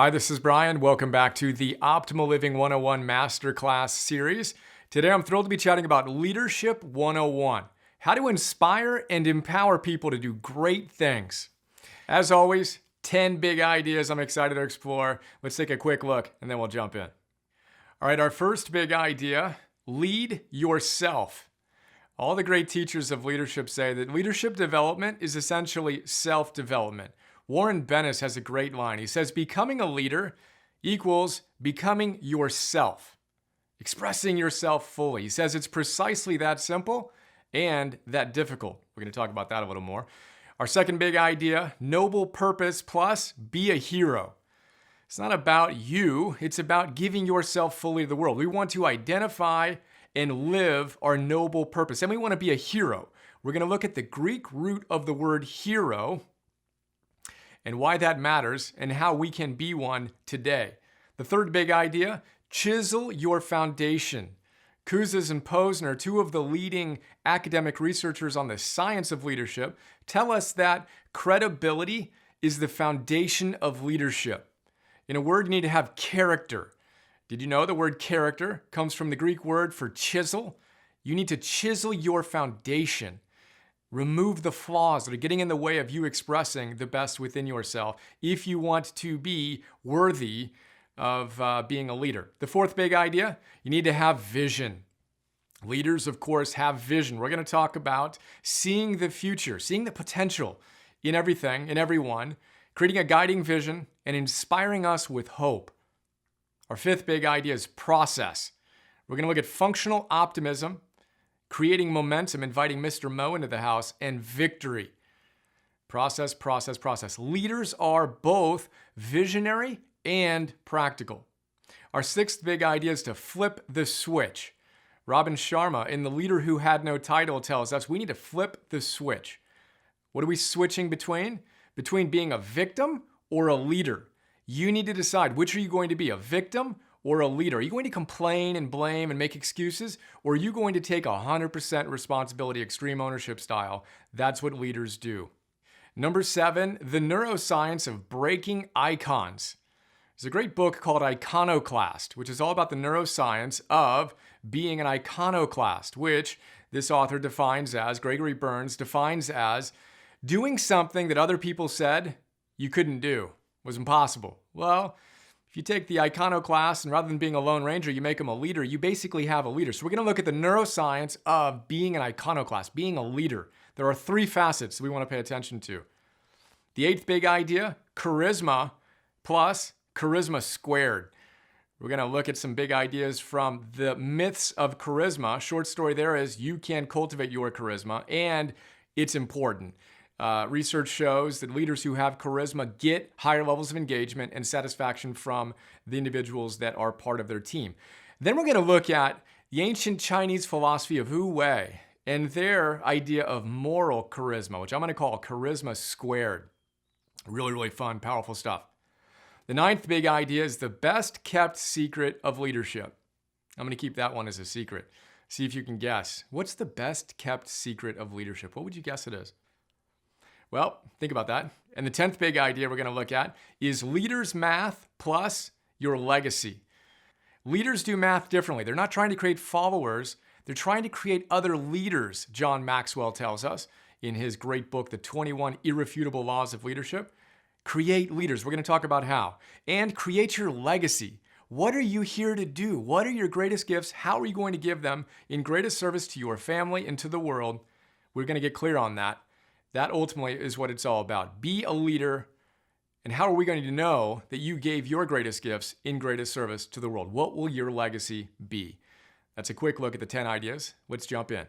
Hi, this is Brian. Welcome back to the Optimal Living 101 Masterclass series. Today, I'm thrilled to be chatting about Leadership 101, how to inspire and empower people to do great things. As always, 10 big ideas I'm excited to explore. Let's take a quick look and then we'll jump in. All right, our first big idea, lead yourself. All the great teachers of leadership say that leadership development is essentially self-development. Warren Bennis has a great line. He says, becoming a leader equals becoming yourself, expressing yourself fully. He says it's precisely that simple and that difficult. We're going to talk about that a little more. Our second big idea, noble purpose plus be a hero. It's not about you. It's about giving yourself fully to the world. We want to identify and live our noble purpose, and we want to be a hero. We're going to look at the Greek root of the word hero and why that matters and how we can be one today. The third big idea, chisel your foundation. Kouzes and Posner, two of the leading academic researchers on the science of leadership, tell us that credibility is the foundation of leadership. In a word, you need to have character. Did you know the word character comes from the Greek word for chisel? You need to chisel your foundation. Remove the flaws that are getting in the way of you expressing the best within yourself if you want to be worthy of being a leader. The fourth big idea, you need to have vision. Leaders, of course, have vision. We're going to talk about seeing the future, seeing the potential in everything, in everyone, creating a guiding vision and inspiring us with hope. Our fifth big idea is process. We're going to look at functional optimism, creating momentum, inviting Mr. Mo into the house, and victory. Process, process, process. Leaders are both visionary and practical. Our sixth big idea is to flip the switch. Robin Sharma in The Leader Who Had No Title tells us we need to flip the switch. What are we switching between? Between being a victim or a leader. You need to decide, which are you going to be, a victim or a leader? Are you going to complain and blame and make excuses? Or are you going to take 100% responsibility, extreme ownership style? That's what leaders do. Number 7, the neuroscience of breaking icons. There's a great book called Iconoclast, which is all about the neuroscience of being an iconoclast, which this author defines as, Gregory Burns defines as, doing something that other people said you couldn't do, was impossible. Well, if you take the iconoclast and rather than being a lone ranger, you make him a leader, you basically have a leader. So we're going to look at the neuroscience of being an iconoclast, being a leader. There are 3 facets we want to pay attention to. The 8th big idea, charisma plus charisma squared. We're going to look at some big ideas from the myths of charisma. Short story there is you can cultivate your charisma, and it's important. Research shows that leaders who have charisma get higher levels of engagement and satisfaction from the individuals that are part of their team. Then we're going to look at the ancient Chinese philosophy of Wu Wei and their idea of moral charisma, which I'm going to call charisma squared. Really, really fun, powerful stuff. The 9th big idea is the best kept secret of leadership. I'm going to keep that one as a secret. See if you can guess. What's the best kept secret of leadership? What would you guess it is? Well, think about that. And the 10th big idea we're going to look at is leaders math plus your legacy. Leaders do math differently. They're not trying to create followers. They're trying to create other leaders, John Maxwell tells us in his great book, The 21 Irrefutable Laws of Leadership. Create leaders. We're going to talk about how. And create your legacy. What are you here to do? What are your greatest gifts? How are you going to give them in greatest service to your family and to the world? We're going to get clear on that. That ultimately is what it's all about. Be a leader. And how are we going to know that you gave your greatest gifts in greatest service to the world? What will your legacy be? That's a quick look at the 10 ideas. Let's jump in.